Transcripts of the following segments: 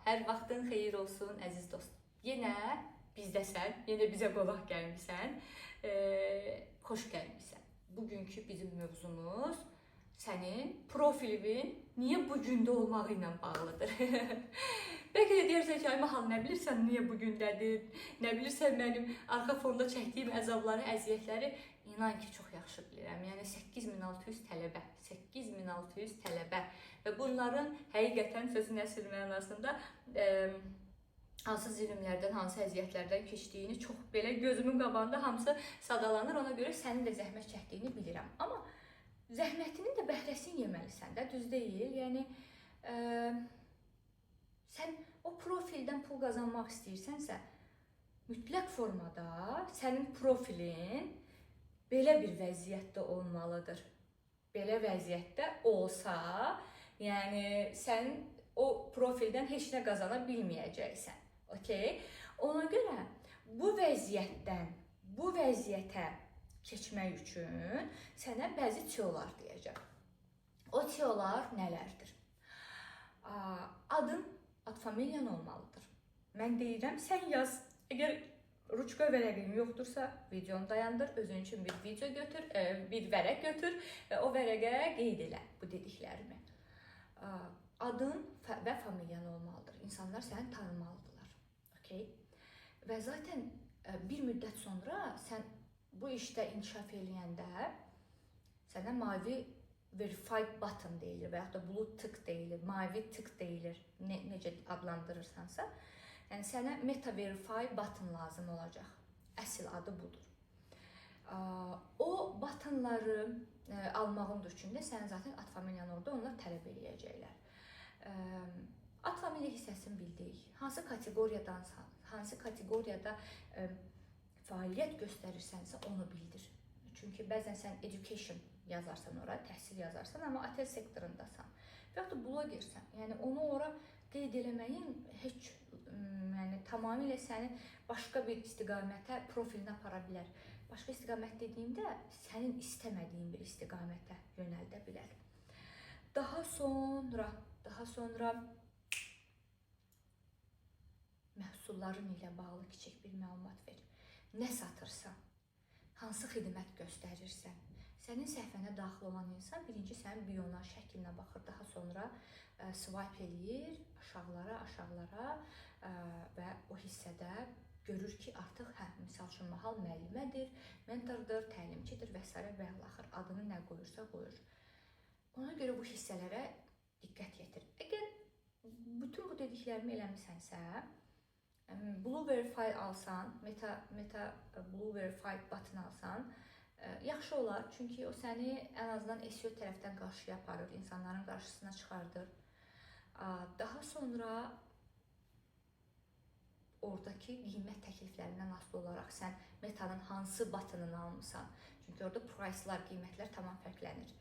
Hər vaxtın xeyir olsun əziz dost. Yenə bizdəsən, yenə bizə qonaq gəlmisən. Xoş gəlmisən. Bugünkü bizim mövzumuz sənin profilin niyə bu gündə olmağı ilə bağlıdır. Bəlkə də deyərsən ki, ay Mahal, nə bilirsən niyə bu gündədir? Nə bilirsən mənim arxa fonda çəkdiyim əzabları, əziyyətləri? İnan ki, çox yaxşı bilirəm. Yəni 8600 tələbə, 8600 tələbə və bunların həqiqətən sözün əsl mənasında hansı zülmlərdən, hansı əziyyətlərdən keçdiyini çox belə gözümün qabağında hamısı sadalanır. Ona görə sənin də zəhmət çəkdiyini bilirəm. Amma zəhmətinin də bəhrəsini yeməlisən də, düz deyil. Yəni sən o profildən pul qazanmaq istəyirsənsə, mütləq formada sənin profilin belə bir vəziyyətdə olmalıdır. Belə vəziyyətdə olsa, yəni sən o profildən heç nə qazana bilməyəcəksən. Okay? Ona görə bu vəziyyətdən bu vəziyyətə keçmək üçün sənə bəzi teolar deyəcəm. O teolar nələrdir? Adın, ad familiyan olmalıdır. Mən deyirəm, sən yaz. Əgər ruçka vərəqin yoxdursa, videonu dayandır, özün üçün bir video götür, bir vərəq götür və o vərəqə qeyd elə bu dediklərimi. Adın və familiyan olmalıdır. İnsanlar səni tanımalıdırlar. Okay? Və zaten bir müddət sonra sən bu işdə inkişaf eləyəndə sənə mavi verified button deyilir və yaxud da blue tick deyilir, mavi tick deyilir, necə adlandırırsansa. Yəni sənə meta verify button lazım olacaq. Əsl adı budur. O buttonları almağın üçün də sənin zaten ad familiyan orada, onlar tələb eləyəcəklər. Ad familiya hissəsini bildik. Hansı kateqoriyadansan, hansı kateqoriyada fəaliyyət göstərirsənsə onu bildir. Çünki bəzən sən education yazarsan ora, təhsil yazarsan, amma ATL sektorundasan. Və yaxud da blogersən. Yəni onu ora qeyd eləməyin heç tamamilə səni başqa bir istiqamətə, profilinə apara bilər. Başqa istiqamət dediyimdə sənin istəmədiyin bir istiqamətə yönəldə bilər. Daha sonra məhsulların ilə bağlı kiçik bir məlumat ver. Nə satırsan, hansı xidmət göstərirsən, sənin səhifənə daxil olan insan birinci sənin biyona, şəklinə baxır, daha sonra swipe eləyir aşağılara və o hissədə görür ki, artıq misal üçün Mahal müəllimədir, mentordur, təlimçidir və s. və axır adını nə qoyursa qoyur. Ona görə bu hissələrə diqqət yetir. Əgər bütün bu dediklərimi eləmisənsə, Blue Verify alsan, Meta Blue Verify button alsan, yaxşı olar. Çünki o səni ən azından SEO tərəfdən qarşıya aparır, insanların qarşısına çıxardır. Daha sonra oradakı qiymət təkliflərindən asılı olaraq sən Meta'nın hansı buttonunu almısan. Çünki orada price'lar, qiymətlər tamam fərqlənir.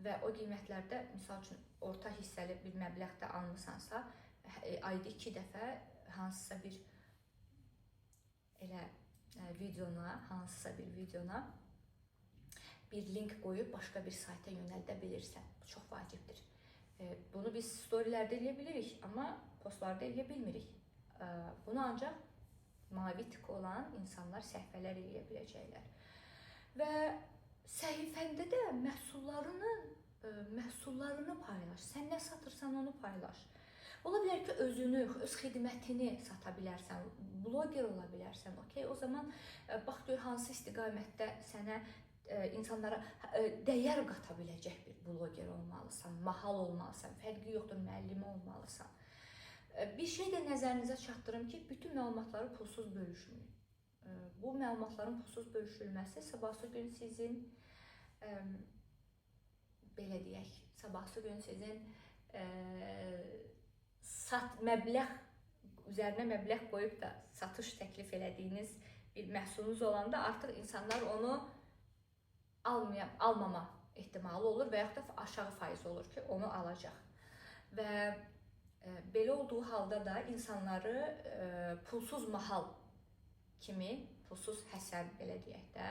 Və o qiymətlərdə, misal üçün, orta hissəli bir məbləğdə almısansa, ayda 2 dəfə hansısa bir elə videona, bir link qoyub başqa bir sayta yönəldə bilirsən. Bu çox vacibdir. Bunu biz storylərdə eləyə bilirik, amma postlarda eləyə bilmirik. Bunu ancaq mavi tik olan insanlar səhifələr eləyə biləcəklər. Və səhifəndə də məhsullarını paylaş. Sən nə satırsan onu paylaş. Ola bilər ki, özünü, öz xidmətini sata bilərsən, bloger ola bilərsən. Okay? O zaman bax gör hansı istiqamətdə sənə insanlara dəyər qata biləcək bir bloger olmalısan, Mahal olmalısan, fərqi yoxdur, müəllimə olmalısan. Bir şey də nəzərinizə çatdırım ki, bütün məlumatları pulsuz bölüşməyin. Bu məlumatların pulsuz bölüşülməsi sabahsı gün sizin belə deyək, sabahsı gün sizin üzərinə məbləğ qoyub da satış təklif elədiyiniz bir məhsulunuz olanda artıq insanlar onu almama ehtimalı olur və yaxud da aşağı faiz olur ki, onu alacaq. Və belə olduğu halda da insanları pulsuz Mahal kimi, pulsuz Həsən belə deyək də,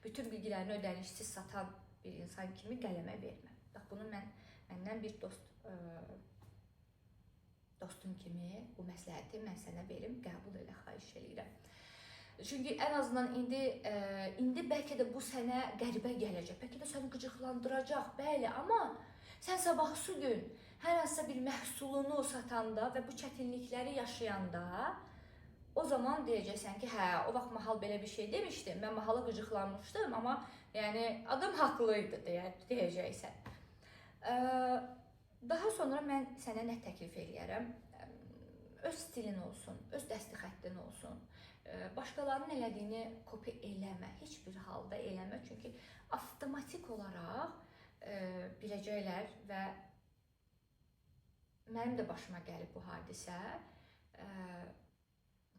bütün bilgilərini ödənişsiz satan bir insan kimi qələmə vermə. Bax, bunu məndən bir dost dostum kimi bu məsləhəti mən sənə verim, qəbul elə, xahiş edirəm. Çünki ən azından indi bəlkə də bu sənə qəribə gələcək, bəlkə də səni qıcıqlandıracaq, bəli, amma sən sabahsı gün hər hansısa bir məhsulunu satanda və bu çətinlikləri yaşayanda o zaman deyəcəksən ki, hə, o vaxt Mahal belə bir şey demişdi, mən Mahala qıcıqlanmışdım, amma yəni adam haqlı idi deyəcəksən. Daha sonra mən sənə nə təklif eləyərəm? Öz stilin olsun, öz dəsti xəttin olsun. Başqalarının elədiyini kopya eləmə, heç bir halda eləmə. Çünki avtomatik olaraq biləcəklər və mənim də başıma gəlib bu hadisə.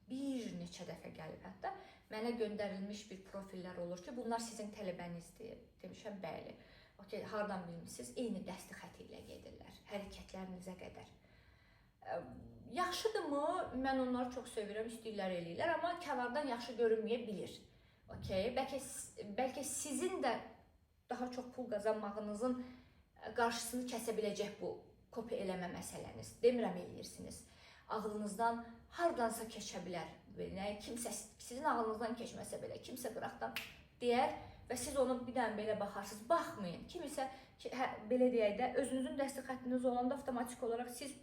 Bir neçə dəfə gəlib hətta. Mənə göndərilmiş bir profillər olur ki, bunlar sizin tələbənizdir. Demişəm, bəli. Okay, hardan bilmişsiniz? Eyni dəsti xətti ilə gedirlər, hərəkətlərinizə qədər. Yaxşıdırmı? Mən onları çox sevirəm, istəyirlər eləyirlər, amma kənardan yaxşı görünməyə bilir. Okay? Bəlkə sizin də daha çox pul qazanmağınızın qarşısını kəsə biləcək bu kopya eləmə məsələniz. Demirəm eləyirsiniz. Ağlınızdan hardansa keçə bilər. Kimsə sizin ağlınızdan keçməsə belə, kimsə qıraqdan deyər və siz onu bir dənə belə baxarsınız. Baxmayın. Kimisə belə deyək də, özünüzün dəsti xəttiniz olanda avtomatik olaraq siz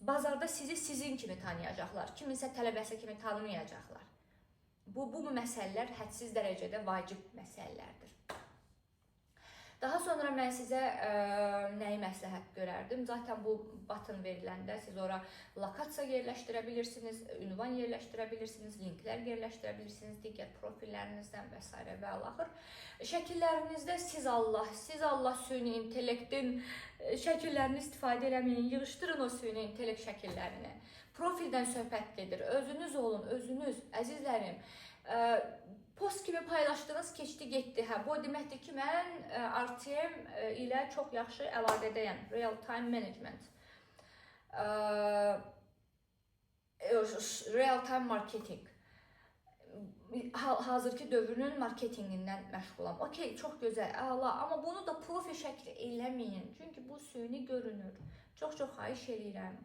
bazarda sizi sizin kimi tanıyacaqlar, kiminsə tələbəsi kimi tanımayacaqlar. Bu məsələlər hədsiz dərəcədə vacib məsələlərdir. Daha sonra mən sizə nəyi məsləhət görərdim? Zaten bu button veriləndə siz ora lokasiya yerləşdirə bilirsiniz, ünvan yerləşdirə bilirsiniz, linklər yerləşdirə bilirsiniz, digər profillərinizdən və s. və alaxır. Şəkillərinizdə siz Allah süni intellektin şəkillərini istifadə eləməyin, yığışdırın o süni intellekt şəkillərini. Profildən söhbət gedir, özünüz olun, özünüz, əzizlərim. Post kimi paylaşdınız, keçdi, getdi. Bu deməkdir ki, mən RTM ilə çox yaxşı əlaqədəyəm. Real time management. Real time marketing. Hazırki dövrünün marketingindən məşğulam. Okey, çox gözəl, əla. Amma bunu da profil şəkli eləməyin. Çünki bu süni görünür. Çox-çox xahiş edirəm.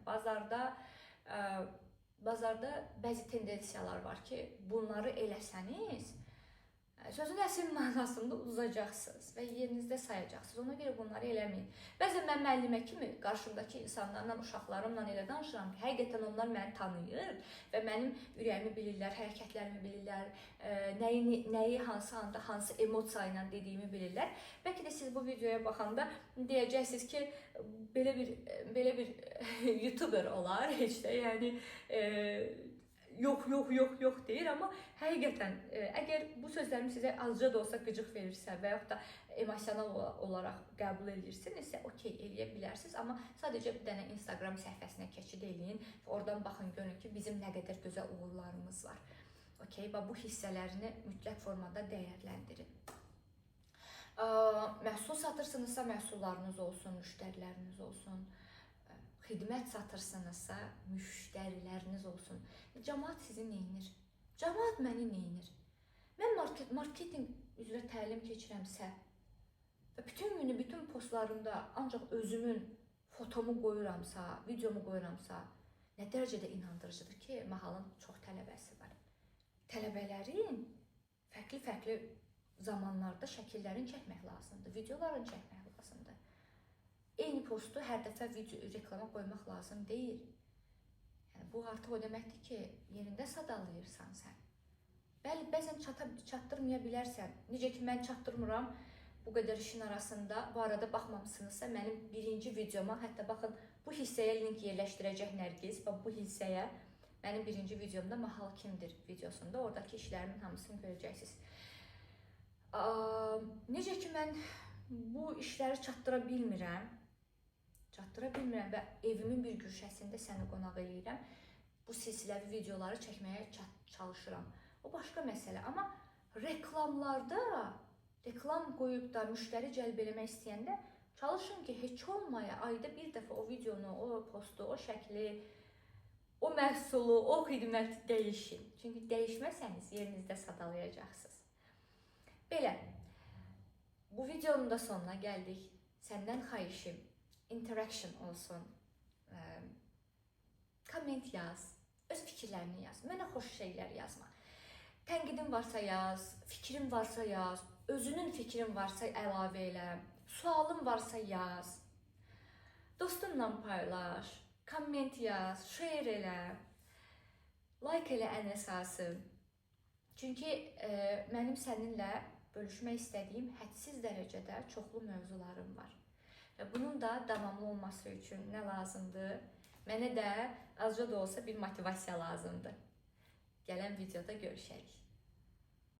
Bazarda bəzi tendensiyalar var ki, bunları eləsəniz, sözün əsl mənasında uzacaqsınız və yerinizdə sayacaqsınız. Ona görə bunları eləməyin. Bəzən mən müəllimə kimi qarşımdakı insanlarla, uşaqlarımla elə danışıram ki, həqiqətən onlar məni tanıyır və mənim ürəyimi bilirlər, hərəkətlərimi bilirlər, nəyi hansı anda, hansı emosiya ilə dediyimi bilirlər. Bəlkə də siz bu videoya baxanda deyəcəksiniz ki, belə bir YouTuber olar, heç də, yəni yox deyir, amma həqiqətən əgər bu sözlərim sizə azca da olsa qıcıq verirsə və yaxud da emosional olaraq qəbul edirsinizsə, okey, eləyə bilərsiniz, amma sadəcə bir dənə Instagram səhifəsinə keçid eləyin və oradan baxın, görün ki, bizim nə qədər gözəl uğurlarımız var. Okey, və bu hissələrini mütləq formada dəyərləndirin. Məhsul satırsınızsa, məhsullarınız olsun, müştəriləriniz olsun. Xidmət satırsınızsa, müştəriləriniz olsun. Cəmaət sizi neynir? Cəmaət məni neynir? Mən marketing üzrə təlim keçirəmsə və bütün günü, bütün postlarımda ancaq özümün fotomu qoyuramsa, videomu qoyuramsa, nə dərəcədə inandırıcıdır ki, Mahalın çox tələbəsi var. Tələbələrin fərqli zamanlarda şəkillərini çəkmək lazımdır, videolarını çəkmək lazımdır. Eyni postu hər dəfə video reklama qoymaq lazım deyil. Yəni, bu artıq o deməkdir ki, yerində sadalayırsan sən. Bəli, bəzən çatdırmaya bilərsən. Necə ki, mən çatdırmıram bu qədər işin arasında. Bu arada baxmamısınızsa, mənim birinci videoma, hətta baxın, bu hissəyə link yerləşdirəcək Nərgiz. Bu hissəyə mənim birinci videomda Mahal kimdir videosunda oradakı işlərimin hamısını görəcəksiniz. Necə ki, mən bu işləri çatdıra bilmirəm və evimin bir güşəsində səni qonaq eləyirəm. Bu silsiləvi videoları çəkməyə çalışıram. O başqa məsələ. Amma reklamlarda, reklam qoyub da müştəri cəlb eləmək istəyəndə çalışın ki, heç olmaya ayda bir dəfə o videonu, o postu, o şəkli, o məhsulu, o xidməti dəyişin. Çünki dəyişməsəniz yerinizdə sadalayacaqsınız. Belə, bu videonun da sonuna gəldik. Səndən xahişim interaction olsun. komment yaz, öz fikirlərini yaz, mənə xoş şeylər yazma. Tənqidin varsa yaz, fikrin varsa yaz, özünün fikrin varsa əlavə elə, sualın varsa yaz. Dostunla paylaş, komment yaz, share elə, like elə ən əsası. Çünki mənim səninlə bölüşmək istədiyim hədsiz dərəcədə çoxlu mövzularım var. Və bunun da davamlı olması üçün nə lazımdır? Mənə də azca da olsa bir motivasiya lazımdır. Gələn videoda görüşərik.